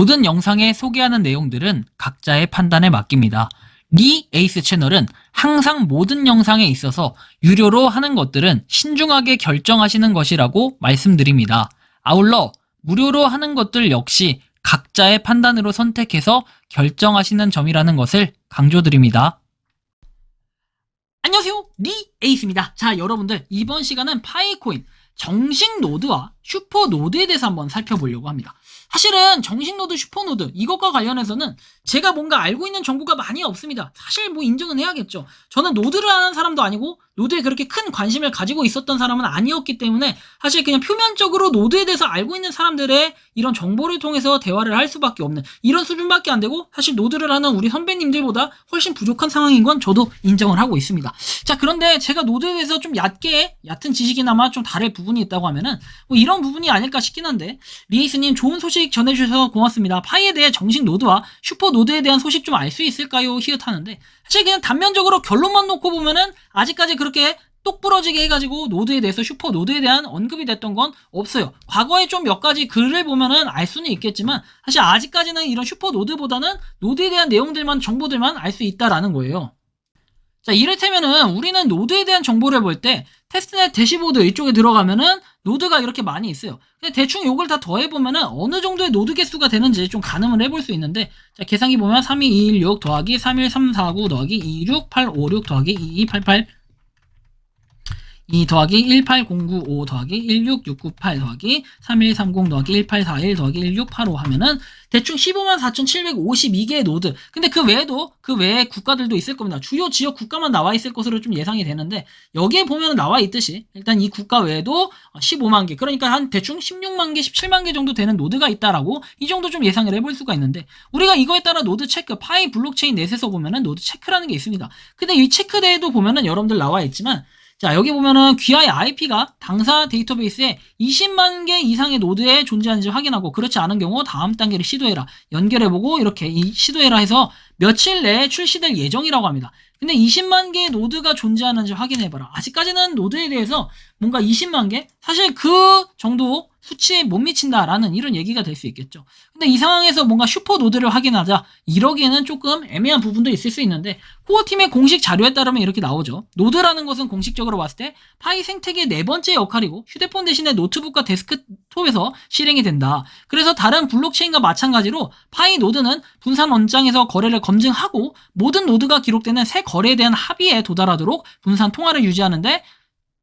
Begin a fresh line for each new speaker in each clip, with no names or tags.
모든 영상에 소개하는 내용들은 각자의 판단에 맡깁니다. 리 에이스 채널은 항상 모든 영상에 있어서 유료로 하는 것들은 신중하게 결정하시는 것이라고 말씀드립니다. 아울러 무료로 하는 것들 역시 각자의 판단으로 선택해서 결정하시는 점이라는 것을 강조드립니다. 안녕하세요, 리 에이스입니다. 자, 여러분들, 이번 시간은 파이코인 정식 노드와 슈퍼 노드에 대해서 한번 살펴보려고 합니다. 사실은 정식 노드, 슈퍼 노드 이것과 관련해서는 제가 뭔가 알고 있는 정보가 많이 없습니다. 사실 뭐 인정은 해야겠죠. 저는 노드를 하는 사람도 아니고 노드에 그렇게 큰 관심을 가지고 있었던 사람은 아니었기 때문에 사실 그냥 표면적으로 노드에 대해서 알고 있는 사람들의 이런 정보를 통해서 대화를 할 수밖에 없는 이런 수준밖에 안 되고, 사실 노드를 하는 우리 선배님들보다 훨씬 부족한 상황인 건 저도 인정을 하고 있습니다. 자, 그런데 제가 노드에 대해서 좀 얕은 지식이나마 좀 다를 부분이 있다고 하면은 뭐 이런 부분이 아닐까 싶긴 한데, 리에이스님 좋은 소식 전해주셔서 고맙습니다. 파이에 대해 정식 노드와 슈퍼 노드에 대한 소식 좀 알 수 있을까요? 히읗하는데, 사실 그냥 단면적으로 결론만 놓고 보면은 아직까지 그렇게 똑부러지게 해가지고 노드에 대해서, 슈퍼 노드에 대한 언급이 됐던 건 없어요. 과거에 좀 몇 가지 글을 보면은 알 수는 있겠지만 사실 아직까지는 이런 슈퍼 노드보다는 노드에 대한 내용들만, 정보들만 알 수 있다라는 거예요. 자, 이를테면은 우리는 노드에 대한 정보를 볼 때 테스트넷 대시보드 이쪽에 들어가면은 노드가 이렇게 많이 있어요. 근데 대충 요걸 다 더해보면은 어느 정도의 노드 개수가 되는지 좀 가늠을 해볼 수 있는데, 자, 계산기 보면 32216 더하기 31349 더하기 26856 더하기 2288 2 더하기 18095 더하기 16698 더하기 3130 더하기 1841 더하기 1685 하면은 대충 154,752개의 노드. 근데 그 외에 국가들도 있을 겁니다. 주요 지역 국가만 나와 있을 것으로 좀 예상이 되는데, 여기에 보면 나와 있듯이 일단 이 국가 외에도 15만 개, 그러니까 한 대충 16만 개, 17만 개 정도 되는 노드가 있다라고 이 정도 좀 예상을 해볼 수가 있는데, 우리가 이거에 따라 노드 체크, 파이 블록체인 넷에서 보면은 노드 체크라는 게 있습니다. 근데 이 체크대에도 보면은 여러분들 나와 있지만, 자, 여기 보면은 귀하의 IP가 당사 데이터베이스에 20만 개 이상의 노드에 존재하는지 확인하고, 그렇지 않은 경우 다음 단계를 시도해라, 연결해보고 이렇게 시도해라 해서 며칠 내에 출시될 예정이라고 합니다. 근데 20만 개의 노드가 존재하는지 확인해봐라. 아직까지는 노드에 대해서 뭔가 20만 개? 사실 그 정도 수치에 못 미친다라는 이런 얘기가 될 수 있겠죠. 근데 이 상황에서 뭔가 슈퍼 노드를 확인하자, 이러기에는 조금 애매한 부분도 있을 수 있는데, 코어팀의 공식 자료에 따르면 이렇게 나오죠. 노드라는 것은 공식적으로 봤을 때 파이 생태계의 네 번째 역할이고, 휴대폰 대신에 노트북과 데스크톱에서 실행이 된다. 그래서 다른 블록체인과 마찬가지로 파이 노드는 분산 원장에서 거래를 검증하고 모든 노드가 기록되는 새 거래에 대한 합의에 도달하도록 분산 통화를 유지하는데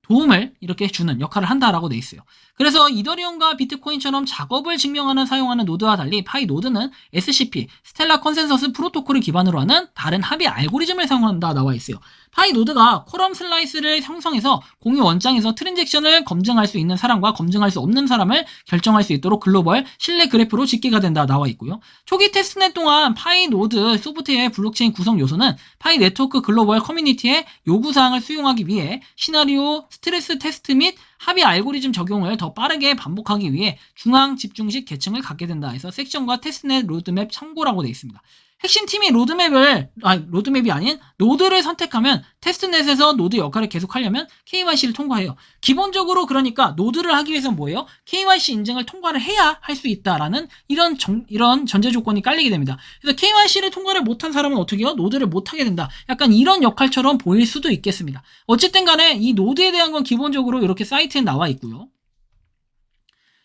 도움을 이렇게 주는 역할을 한다라고 돼 있어요. 그래서 이더리움과 비트코인처럼 작업을 증명하는 사용하는 노드와 달리 파이 노드는 SCP, 스텔라 컨센서스 프로토콜을 기반으로 하는 다른 합의 알고리즘을 사용한다 나와 있어요. 파이 노드가 쿼럼 슬라이스를 형성해서 공유 원장에서 트랜잭션을 검증할 수 있는 사람과 검증할 수 없는 사람을 결정할 수 있도록 글로벌 신뢰 그래프로 집계가 된다 나와 있고요. 초기 테스트넷 동안 파이 노드 소프트웨어의 블록체인 구성 요소는 파이 네트워크 글로벌 커뮤니티의 요구사항을 수용하기 위해 시나리오, 스트레스 테스트 및 합의 알고리즘 적용을 더 빠르게 반복하기 위해 중앙 집중식 계층을 갖게 된다 해서 섹션과 테스트넷 로드맵 참고라고 되어 있습니다. 핵심 팀이 로드맵이 아닌 노드를 선택하면 테스트넷에서 노드 역할을 계속하려면 KYC를 통과해요. 기본적으로 그러니까 노드를 하기 위해서는 뭐예요? KYC 인증을 통과를 해야 할 수 있다라는 이런 전제 조건이 깔리게 됩니다. 그래서 KYC를 통과를 못한 사람은 어떻게 해요? 노드를 못하게 된다. 약간 이런 역할처럼 보일 수도 있겠습니다. 어쨌든 간에 이 노드에 대한 건 기본적으로 이렇게 사이트에 나와 있고요.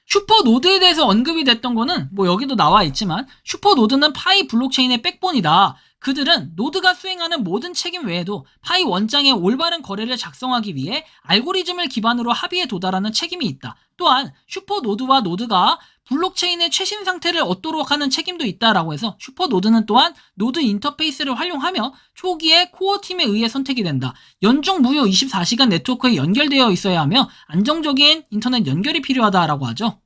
슈퍼 노드에 대해서 언급이 됐던 거는 뭐 여기도 나와 있지만, 슈퍼 노드는 파이 블록체인의 백본이다. 그들은 노드가 수행하는 모든 책임 외에도 파이 원장의 올바른 거래를 작성하기 위해 알고리즘을 기반으로 합의에 도달하는 책임이 있다. 또한 슈퍼 노드와 노드가 블록체인의 최신 상태를 얻도록 하는 책임도 있다라고 해서, 슈퍼 노드는 또한 노드 인터페이스를 활용하며 초기에 코어 팀에 의해 선택이 된다. 연중 무휴 24시간 네트워크에 연결되어 있어야 하며 안정적인 인터넷 연결이 필요하다라고 하죠.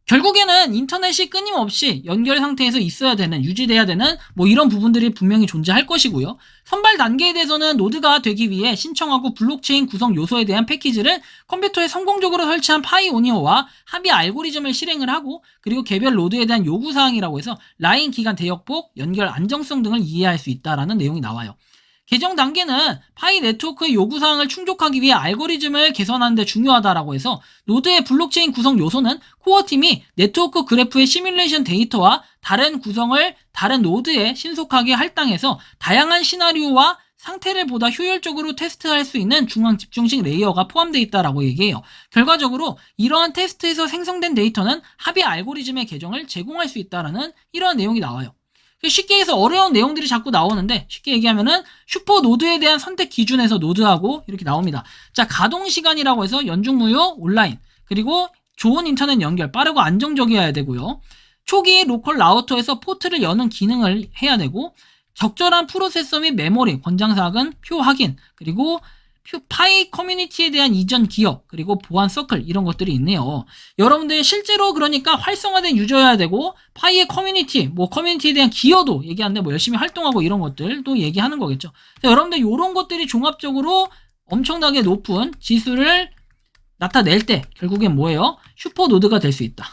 결국에는 인터넷이 끊임없이 연결 상태에서 있어야 되는, 유지돼야 되는 뭐 이런 부분들이 분명히 존재할 것이고요. 선발 단계에 대해서는 노드가 되기 위해 신청하고 블록체인 구성 요소에 대한 패키지를 컴퓨터에 성공적으로 설치한 파이오니어와 합의 알고리즘을 실행을 하고, 그리고 개별 노드에 대한 요구사항이라고 해서 라인 기간 대역폭, 연결 안정성 등을 이해할 수 있다라는 내용이 나와요. 계정 단계는 파이 네트워크의 요구사항을 충족하기 위해 알고리즘을 개선하는 데 중요하다라고 해서 노드의 블록체인 구성 요소는 코어팀이 네트워크 그래프의 시뮬레이션 데이터와 다른 구성을 다른 노드에 신속하게 할당해서 다양한 시나리오와 상태를 보다 효율적으로 테스트할 수 있는 중앙 집중식 레이어가 포함되어 있다라고 얘기해요. 결과적으로 이러한 테스트에서 생성된 데이터는 합의 알고리즘의 계정을 제공할 수 있다라는 이러한 내용이 나와요. 쉽게 해서 어려운 내용들이 자꾸 나오는데 쉽게 얘기하면은 슈퍼 노드에 대한 선택 기준에서 노드하고 이렇게 나옵니다. 자, 가동 시간이라고 해서 연중무휴, 온라인, 그리고 좋은 인터넷 연결, 빠르고 안정적이어야 되고요. 초기 로컬 라우터에서 포트를 여는 기능을 해야 되고, 적절한 프로세서 및 메모리, 권장사항은 표 확인, 그리고 파이 커뮤니티에 대한 이전 기억, 그리고 보안 서클, 이런 것들이 있네요. 여러분들 실제로 그러니까 활성화된 유저여야 되고, 파이의 커뮤니티, 커뮤니티에 대한 기여도 얘기하는데 열심히 활동하고 이런 것들도 얘기하는 거겠죠. 여러분들 이런 것들이 종합적으로 엄청나게 높은 지수를 나타낼 때 결국엔 뭐예요? 슈퍼 노드가 될 수 있다.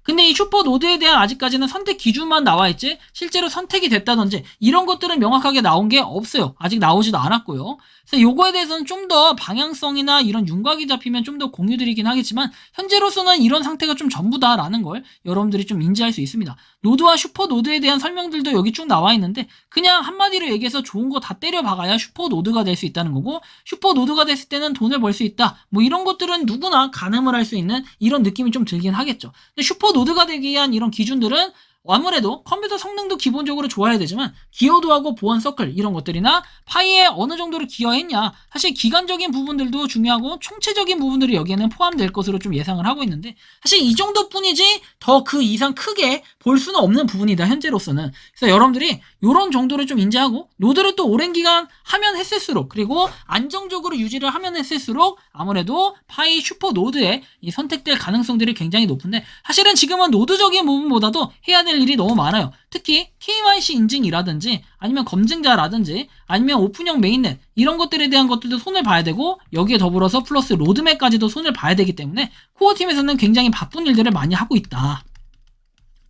근데 이 슈퍼 노드에 대한 아직까지는 선택 기준만 나와있지 실제로 선택이 됐다든지 이런 것들은 명확하게 나온 게 없어요. 아직 나오지도 않았고요. 그래서 요거에 대해서는 좀 더 방향성이나 이런 윤곽이 잡히면 좀 더 공유드리긴 하겠지만 현재로서는 이런 상태가 좀 전부다라는 걸 여러분들이 좀 인지할 수 있습니다. 노드와 슈퍼 노드에 대한 설명들도 여기 쭉 나와 있는데 그냥 한마디로 얘기해서 좋은 거 다 때려 박아야 슈퍼 노드가 될 수 있다는 거고, 슈퍼 노드가 됐을 때는 돈을 벌 수 있다, 이런 것들은 누구나 가늠을 할 수 있는 이런 느낌이 좀 들긴 하겠죠. 근데 슈퍼 노드가 되기 위한 이런 기준들은 아무래도 컴퓨터 성능도 기본적으로 좋아야 되지만 기여도하고 보안 서클 이런 것들이나 파이에 어느 정도로 기여했냐, 사실 기간적인 부분들도 중요하고 총체적인 부분들이 여기에는 포함될 것으로 좀 예상을 하고 있는데 사실 이 정도뿐이지 더 그 이상 크게 볼 수는 없는 부분이다 현재로서는. 그래서 여러분들이 이런 정도를 좀 인지하고 노드를 또 오랜 기간 하면 했을수록, 그리고 안정적으로 유지를 하면 했을수록 아무래도 파이 슈퍼 노드에 이 선택될 가능성들이 굉장히 높은데 사실은 지금은 노드적인 부분보다도 해야 될 일이 너무 많아요. 특히 KYC 인증이라든지 아니면 검증자라든지 아니면 오픈형 메인넷 이런 것들에 대한 것들도 손을 봐야 되고, 여기에 더불어서 플러스 로드맵까지도 손을 봐야 되기 때문에 코어팀에서는 굉장히 바쁜 일들을 많이 하고 있다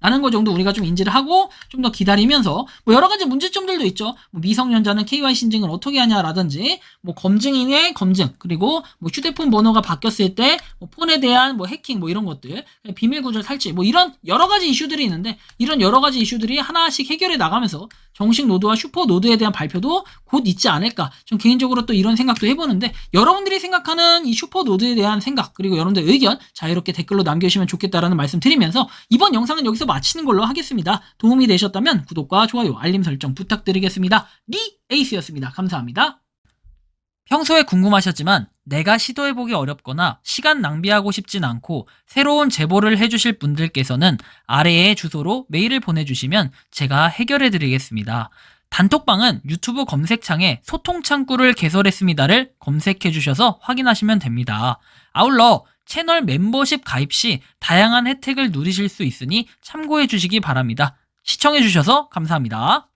라는 거 정도 우리가 좀 인지를 하고 좀 더 기다리면서 여러 가지 문제점들도 있죠. 미성년자는 KYC 인증을 어떻게 하냐라든지 검증인의 검증, 그리고 휴대폰 번호가 바뀌었을 때 폰에 대한 해킹 이런 것들, 비밀 구절 탈취 이런 여러 가지 이슈들이 있는데 이런 여러 가지 이슈들이 하나씩 해결해 나가면서 정식 노드와 슈퍼 노드에 대한 발표도 곧 있지 않을까, 좀 개인적으로 또 이런 생각도 해보는데 여러분들이 생각하는 이 슈퍼 노드에 대한 생각, 그리고 여러분들 의견 자유롭게 댓글로 남겨주시면 좋겠다라는 말씀 드리면서 이번 영상은 여기서 마치는 걸로 하겠습니다. 도움이 되셨다면 구독과 좋아요, 알림 설정 부탁드리겠습니다. 에이스였습니다. 감사합니다. 평소에 궁금하셨지만 내가 시도해보기 어렵거나 시간 낭비하고 싶진 않고 새로운 제보를 해주실 분들께서는 아래의 주소로 메일을 보내주시면 제가 해결해드리겠습니다. 단톡방은 유튜브 검색창에 소통창구를 개설했습니다를 검색해주셔서 확인하시면 됩니다. 아울러 채널 멤버십 가입 시 다양한 혜택을 누리실 수 있으니 참고해주시기 바랍니다. 시청해주셔서 감사합니다.